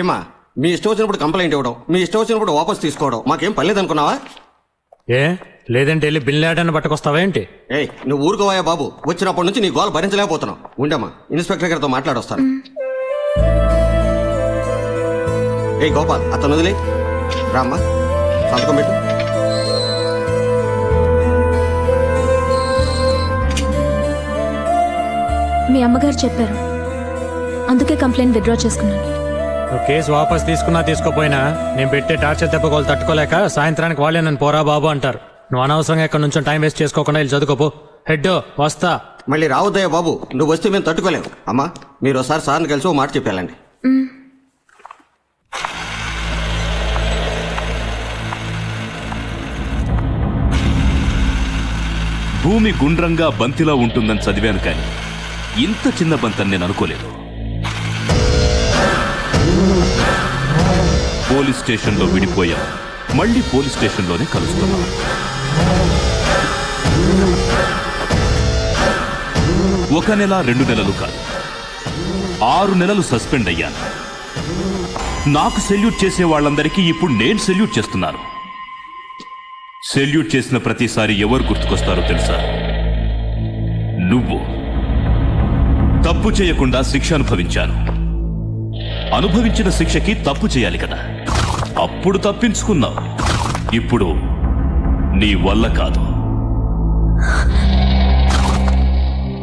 ఏమా మీ ఇష్టం వచ్చినప్పుడు కంప్లైంట్ ఇవ్వడం, మీ ఇష్టం వచ్చినప్పుడు వాపస్ తీసుకోవడం మాకేం పర్లేదనుకున్నావా? ఏ లేదంటే వెళ్ళి బిల్లాడని పట్టుకొస్తావా ఏంటి? ఏయ్ నువ్వు ఊరుకోవాయా బాబు, వచ్చినప్పటి నుంచి నీ గోల్ భరించలేకపోతున్నావు. ఉండమ్మా, ఇన్స్పెక్టర్ గారితో మాట్లాడొస్తాను. ఏ గోపాల్, అతను వదిలే రామ్మా, సంతకం పెట్టు. మీ అమ్మగారు చెప్పారు, అందుకే కంప్లైంట్ విత్డ్రా చేసుకున్నాను. నువ్వు కేసు వాపస్ తీసుకున్నా తీసుకోపోయినా నేను పెట్టే టార్చర్ దెబ్బకోలు తట్టుకోలేక సాయంత్రానికి వాళ్ళే నన్ను పోరా బాబు అంటారు. నువ్వు అనవసరంగా ఇక్కడ నుంచి టైం వేస్ట్ చేసుకోకుండా వెళ్ళి చదువుకోపో. హెడ్ వస్తా. మళ్ళీ రావద్దయ్యా బాబు, నువ్వు వస్తే మేము తట్టుకోలేము. అమ్మా మీరు ఒకసారి సార్ని కలిసి ఓ మాట చెప్పాలండి. భూమి గుండ్రంగా బంతిలా ఉంటుందని చదివాను, కానీ ఇంత చిన్న బంతని నేను అనుకోలేదు. పోలీస్ స్టేషన్లో విడిపోయాం, మళ్ళీ పోలీస్ స్టేషన్లోనే కలుస్తున్నాం. ఒక నెల 2 నెలలు కాదు, 6 నెలలు సస్పెండ్ అయ్యాను. నాకు సెల్యూట్ చేసే వాళ్ళందరికీ ఇప్పుడు నేను సెల్యూట్ చేస్తున్నాను. సెల్యూట్ చేసిన ప్రతిసారి ఎవరు గుర్తుకొస్తారో తెలుసా? నువ్వు. తప్పు చేయకుండా శిక్ష అనుభవించాను. అనుభవించిన శిక్షకి తప్పు చేయాలి కదా, అప్పుడు తప్పించుకున్నావు. ఇప్పుడు నీ వల్ల కాదు.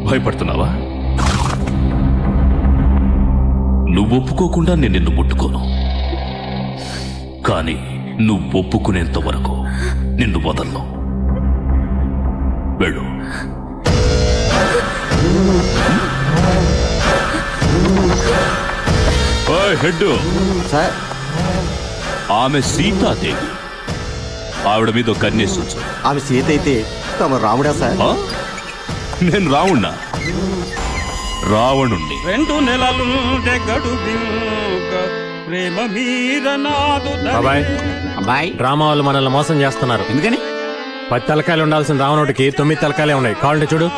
భయపడుతున్నావా? నువ్వు ఒప్పుకోకుండా నేను నిన్ను ముట్టుకోను, కానీ నువ్వు ఒప్పుకునేంత వరకు నిన్ను వదలను. వెళ్ళు. హెడ్ సార్, ఆమె సీతాదేవి. ఆవిడ మీద కన్నేసి ఉంచు. ఆమె సీత అయితే తమ రాముడా సార్? నేను రావుణ్ణా? రావణుణ్ణి. 2 నెలలు ప్రేమ మీద నాదు. బాబాయ్ అబ్బాయి, డ్రామా వాళ్ళు మనల్ని మోసం చేస్తున్నారు. ఎందుకని? 10 తలకాయలు ఉండాల్సిన రావణుడికి 9 తలకాయలే ఉన్నాయి. కావాలంటే చూడు.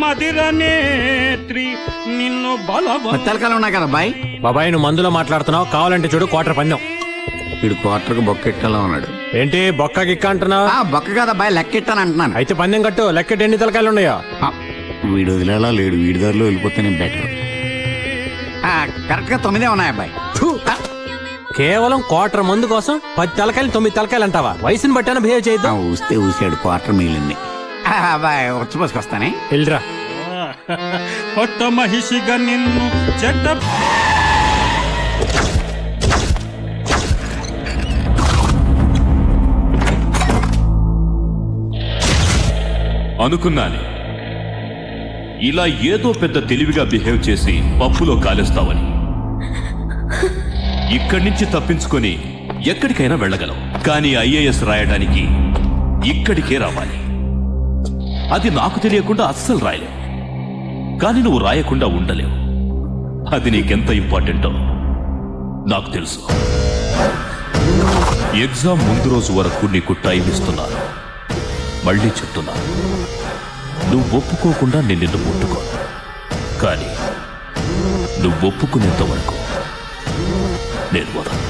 మదిరనేత్రి నిన్ను తలకాలు ఉన్నాయి కదా అబ్బాయి. బాబాయ్ నువ్వు మందులో మాట్లాడుతున్నావు, కావాలంటే చూడు. క్వార్టర్ పందెం. వీడు క్వార్టర్కి బొక్కెట్టాలో ఉన్నాడు. ఏంటి బొక్క గిక్క అంటున్నావు? బొక్క కదా అబ్బాయి, లెక్కెట్టాను అంటున్నాను. అయితే పందెం కట్టు. లెక్కెట్టి ఎన్ని తలకాయలు ఉన్నాయో. వీడు వదిలేలా లేడు, వీడి దారిలో వెళ్ళిపోతేనే బెటర్. కరెక్ట్ గా 9 ఉన్నాయి అబ్బాయి. కేవలం క్వార్టర్ మందు కోసం 10 తలకాయలు 9 తలకాయలు అంటావా? వయసుని బట్టాన బిహేవ్ చేద్దాం. ఊస్తే ఊసాడు, క్వార్టర్ మిగిలింది. అబ్బాయి వచ్చి వెళ్ళరా. కొత్త మహిషిగా నిన్ను చెడ్డ అనుకున్నాను ఇలా ఏదో పెద్ద తెలివిగా బిహేవ్ చేసి పప్పులో కాలేస్తావని. ఇక్కడి నుంచి తప్పించుకొని ఎక్కడికైనా వెళ్ళగలవు, కానీ ఐఏఎస్ రాయడానికి ఇక్కడికే రావాలి. అది నాకు తెలియకుండా అస్సలు రాయలేవు, కానీ నువ్వు రాయకుండా ఉండలేవు. అది నీకెంత ఇంపార్టెంటో నాకు తెలుసు. ఎగ్జామ్ ముందు రోజు వరకు నీకు టైం ఇస్తున్నాను. మళ్ళీ చెప్తున్నాను, నువ్వు ఒప్పుకోకుండా నేను నిన్ను ముట్టుకోను, కానీ నువ్వు ఒప్పుకునేంత వరకు నేను వదలను.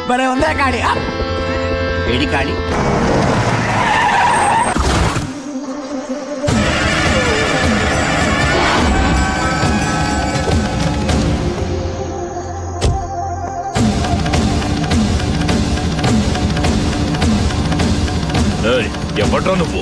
భలే ఉందా కాడి? ఏడి కాడి? ఎవడ్రా నువ్వు?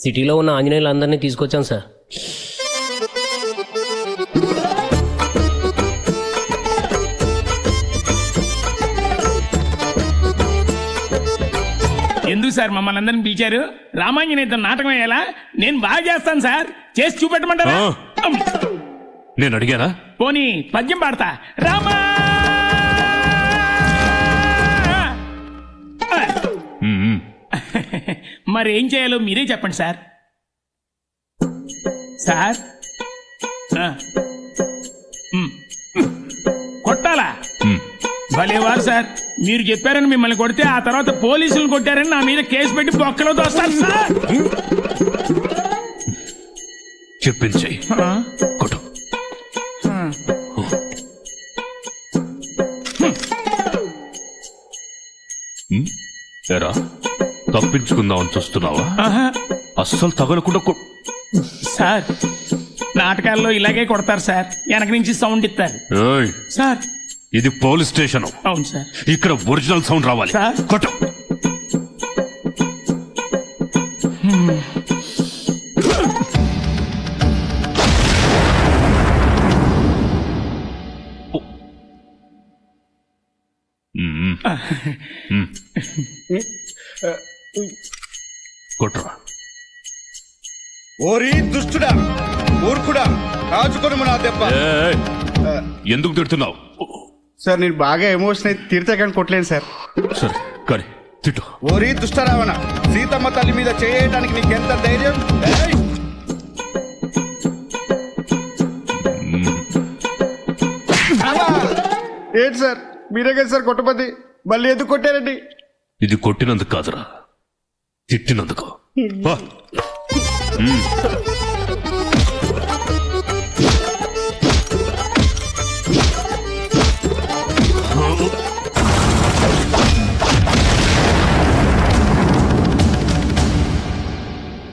సిటీలో ఉన్న ఆంజనేయులందరినీ తీసుకొచ్చాం సార్. ఎందుకు సార్ మమ్మల్ని అందరిని పిలిచారు? రామాంజనేయుతో నాటకం వేయాలా? నేను బాగా చేస్తాను సార్, చేసి చూపెట్టమంటారా? నేను అడిగానా? పోనీ పద్యం పాడతా. రామా మరి ఏం చేయాలో మీరే చెప్పండి సార్. సార్ కొట్టాలా? భలేవారు సార్, మీరు చెప్పారని మిమ్మల్ని కొడితే ఆ తర్వాత పోలీసులు కొట్టారని నా మీద కేసు పెట్టి బొక్కలో దోస్తారు సార్. చెప్పించేయి కొట్టు. ఎరా తప్పించుకుందామని చూస్తున్నావా? అస్సలు తగలకుండా సార్ నాటకాల్లో ఇలాగే కొడతారు సార్, వెనక నుంచి సౌండ్ ఇస్తారు సార్. ఇది పోలీస్ స్టేషన్. అవును సార్. ఇక్కడ ఒరిజినల్ సౌండ్ రావాలి. కొట్టు. కొట్రా. ఓరి దుష్టుడా, మూర్ఖుడా, కాచుకొని నా దెబ్బ. ఎందుకు తిడుతున్నావు? సార్ నేను బాగా ఎమోషన్ అయితే తిడితే కానీ కొట్టలేను సార్. సరే కానీ తిట్టు. ఓరి దుష్టరావణ, సీతమ్మ తల్లి మీద చేయడానికి నీకెంత ధైర్యం? ఏంటి సార్ మీరే కదా సార్ కొట్టపతి, మళ్ళీ ఎందుకు కొట్టారండి? ఇది కొట్టినందుకు కాదురా, తిట్టినందుకు.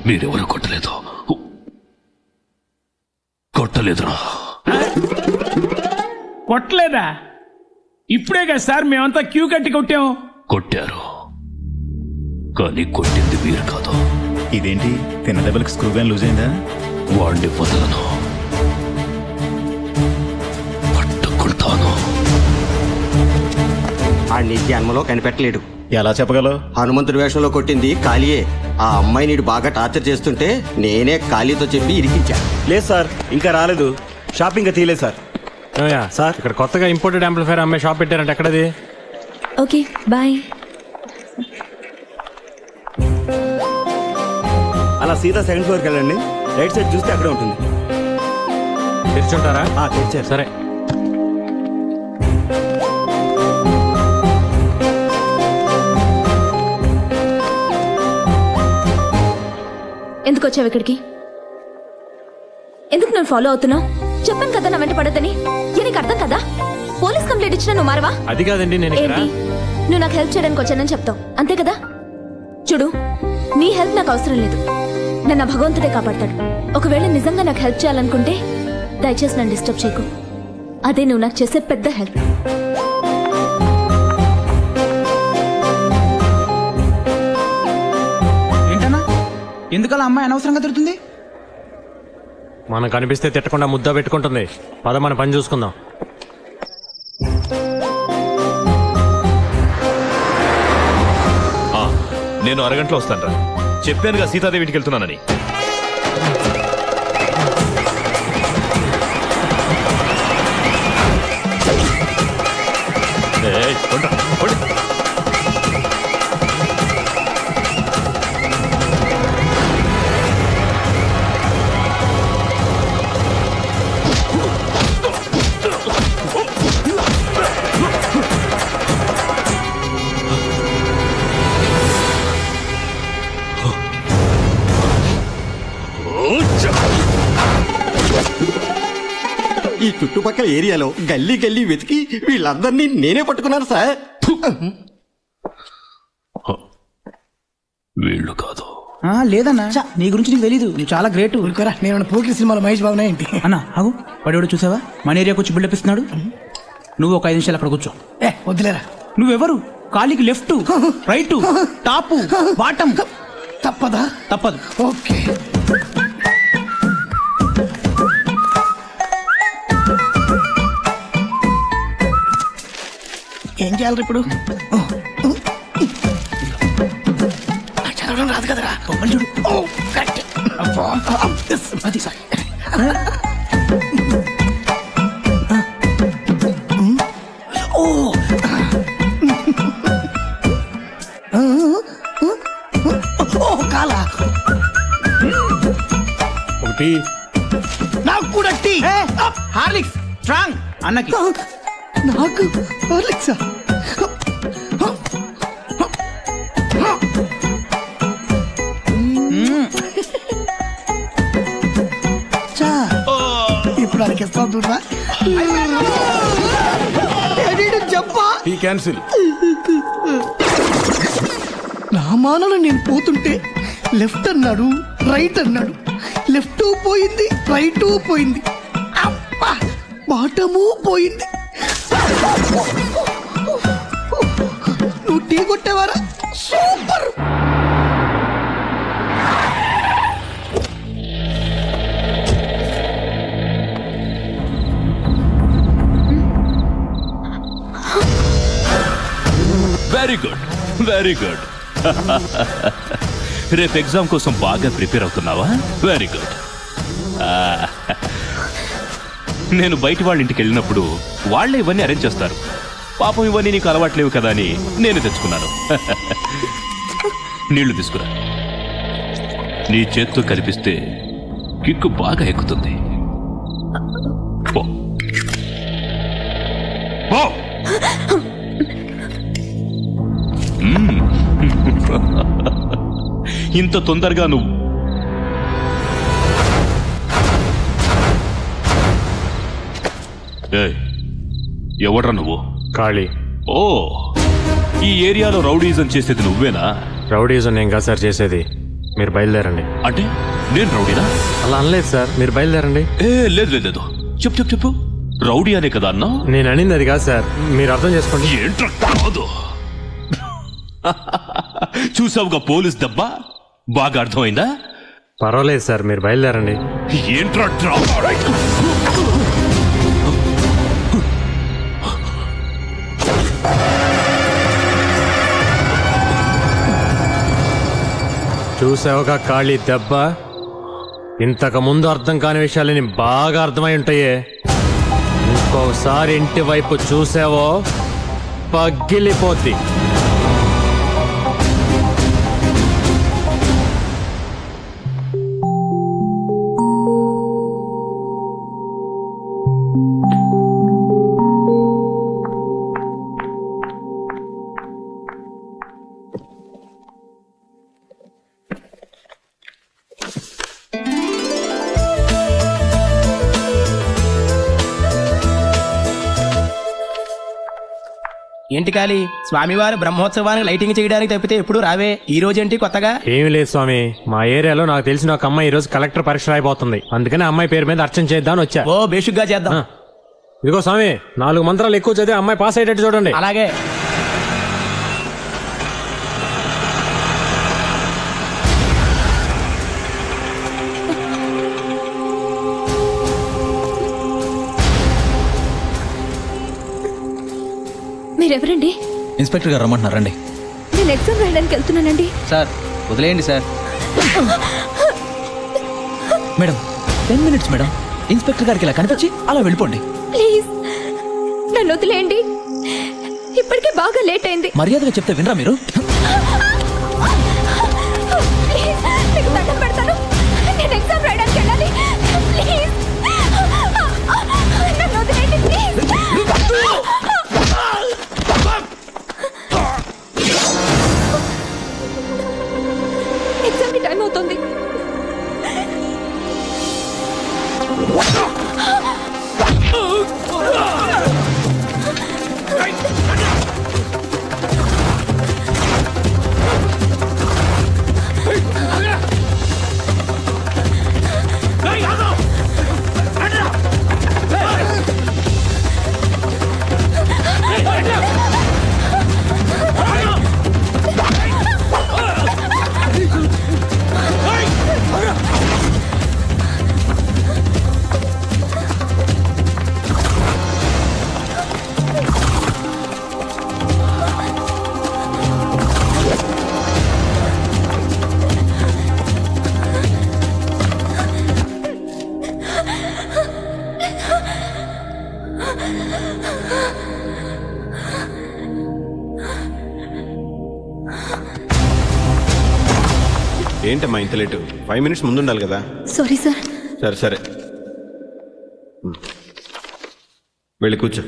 మీరెవరు కొట్టలేదు? కొట్టలేదురా. కొట్టలేదా? ఇప్పుడే కదా సార్ మేమంతా క్యూ కట్టి కొట్టాం. కొట్టారు కానీ కొట్టింది మీరు కాదు. ఇదేంటి తిన్న దెబ్బలకు స్క్రూ బ్యాన్ లూజ్ అయిందా? వాడిని వదలను, పట్టుకుంటాను. ఆడిని జన్మలో కనిపెట్టలేడు. ఎలా చెప్పగలవు? హనుమంతుడి వేషంలో కొట్టింది కాళీయే. ఆ అమ్మాయి నీడు బాగా టార్చర్ చేస్తుంటే నేనే కాళీతో చెప్పి ఇరికించా. లేదు సార్, ఇంకా రాలేదు. షాపింగ్ తీయలేదు సార్. సార్ ఇక్కడ కొత్తగా ఇంపోర్టెడ్ యాంప్లిఫైర్ అమ్మాయి షాప్ పెట్టారంటే ఎక్కడది? Okay bye. అలా సీదా సెకండ్ ఫ్లోర్కి వెళ్ళండి, రైట్ సైడ్ చూస్తే అక్కడే ఉంటుంది. తెరిచుంటారా? తెరిచారు. సరే. ఎందుకు వచ్చావు ఇక్కడికి? ఎందుకు నన్ను ఫాలో అవుతున్నావు? చెప్పాను కదా నా వెంట పడద్దని. నీకు అర్థం కదా? పోలీస్ కంప్లైంట్ ఇచ్చినా నువ్వు మారవా? అది కాదండి. నేను ఏంటి నువ్వు నాకు హెల్ప్ చేయడానికి వచ్చానని చెప్తావు అంతే కదా? చూడు, నీ హెల్ప్ నాకు అవసరం లేదు. నన్ను భగవంతుడే కాపాడతాడు. ఒకవేళ నిజంగా నాకు హెల్ప్ చేయాలనుకుంటే దయచేసి నన్ను డిస్టర్బ్ చేయకు. అదే నువ్వు నాకు చేసే పెద్ద హెల్ప్. ఏంటన్నా, ఎందుకలా అమ్మాయి అనవసరంగా తిడుతుంది? మనం కనిపిస్తే తిట్టకుండా ముద్ద పెట్టుకుంటుంది. పద మన పని చూసుకుందాం. నేను అరగంటలో వస్తాను రా. చెప్పానుగా సీతాదేవి ఇంటికి వెళ్తున్నానని. ఈ చుట్టుపక్కల ఏరియాలో గల్లీ గల్లీ వెతికి వీళ్ళందరినీ నేనే పట్టుకున్నాను సార్. వీళ్ళు కాదు. లేదన్నా, నీ గురించి నీకు తెలీదు. నువ్వు చాలా గ్రేట్. నేను పోకిరి సినిమాలో మహేష్ బాబునా ఏంటి? అన్నా అవు వాడు చూసావా? మన ఏరియాకి వచ్చి బిల్డప్ ఇస్తున్నాడు. నువ్వు ఒక 5 నిమిషాలు అక్కడ కూర్చో. వద్దులేరా. నువ్వెవరు? కాలికి లెఫ్ట్, రైట్, టాప్, బాటం. తప్పదా? తప్పదు. ఓకే. చేయాలి ఇప్పుడు? చదవడం రాదు కదరా. బొమ్మలు చూడు. కరెక్ట్. అది సార్. కాలా ఒకటి నాకు కూడా టీ. హార్లిక్స్ స్ట్రాంగ్ అన్నకి. నాకు హార్లిక్సా? ఇప్పుడు అడిగేస్తాం చూడరా. చెప్పా టీ క్యాన్సిల్. నా మానలో నేను పోతుంటే లెఫ్ట్ అన్నాడు, రైట్ అన్నాడు. లెఫ్ట్ పోయింది, రైట్ పోయింది, అబ్బా బాటము పోయింది. నువ్వు టీ కొట్టేవారా? Super. Very good, very good. రేపు ఎగ్జామ్ కోసం బాగా ప్రిపేర్ అవుతున్నావా? Very good. నేను బయట వాళ్ళ ఇంటికి వెళ్ళినప్పుడు వాళ్ళే ఇవన్నీ అరేంజ్ చేస్తారు. పాపం ఇవన్నీ నీకు అలవాట్లేవు కదా అని నేను తెచ్చుకున్నాను. నీళ్లు తీసుకురా. నీ చేత్తో కనిపిస్తే కిక్కు బాగా ఎక్కుతుంది. పో పో. ఇంత తొందరగా నువ్వు ఎవడ్రా నువ్వు? ఖాళీ. ఓ, ఈ ఏరియాలో రౌడీజం చేసేది నువ్వేనా? రౌడీజం నేను కాదు సార్ చేసేది. మీరు బయలుదేరండి. అంటే నేను రౌడీనా? అలా అనలేదు సార్, మీరు బయలుదేరండి. లేదు లేదు లేదు, చెప్పు చెప్పు చెప్పు. రౌడీ అనే కదా అన్నా? నేను అనింది అది కాదు సార్, మీరు అర్థం చేసుకోండి. ఏంట్రా కాదు? చూసావుగా పోలీస్ దెబ్బ, బాగా అర్థమైందా? పర్వాలేదు సార్, మీరు బయలుదేరండి. ఏంట్రా డ్రామా? చూసావుగా ఖాళీ దెబ్బ? ఇంతకు ముందు అర్థం కాని విషయాలని బాగా అర్థమై ఉంటాయే. ఇంకోసారి ఇంటి వైపు చూసావో పగిలిపోద్ది. ఏంటి కాలి, స్వామివారి బ్రహ్మోత్సవానికి లైటింగ్ చేయడానికి తప్పితే ఎప్పుడు రావే. ఈ రోజేంటి కొత్తగా? ఏమి లేదు స్వామి, మా ఏరియాలో నాకు తెలిసిన ఒక అమ్మాయి ఈ రోజు కలెక్టర్ పరీక్ష రాయిపోతుంది. అందుకని అమ్మాయి పేరు మీద అర్చన చేద్దామని వచ్చా. ఓ బేషుగ్గా చేద్దాం. ఇదిగో స్వామి, 4 మంత్రాలు ఎక్కువ చదివి అమ్మాయి పాస్ అయ్యేటట్టు చూడండి. అలాగే. మీరెవరండి? ఇన్స్పెక్టర్ గారు రమ్మంటున్నారండి. నేను ఎగ్జామ్ రాయడానికి వెళ్తున్నానండి. సార్ వదిలేయండి sir. Madam 10 minutes madam. Inspector గారికి ఇలా కనిపించి అలా వెళ్ళిపోండి ప్లీజ్. నన్ను వదిలేయండి, ఇప్పటికే బాగా లేట్ అయింది. మర్యాదగా చెప్తే వినరా మీరు? మీకు దండం పెడతాను, నేను ఎగ్జామ్ రాయడానికి వెళ్ళాలి. ప్లీజ్ నన్ను వదిలేయండి ప్లీజ్. ఎగ్జామ్ కి టైం అవుతుంది. ఏంటమ్మా ఇంత లేటు 5 minutes ముందు ఉండాలి కదా. Sorry sir. సరే వెళ్ళి కూర్చో.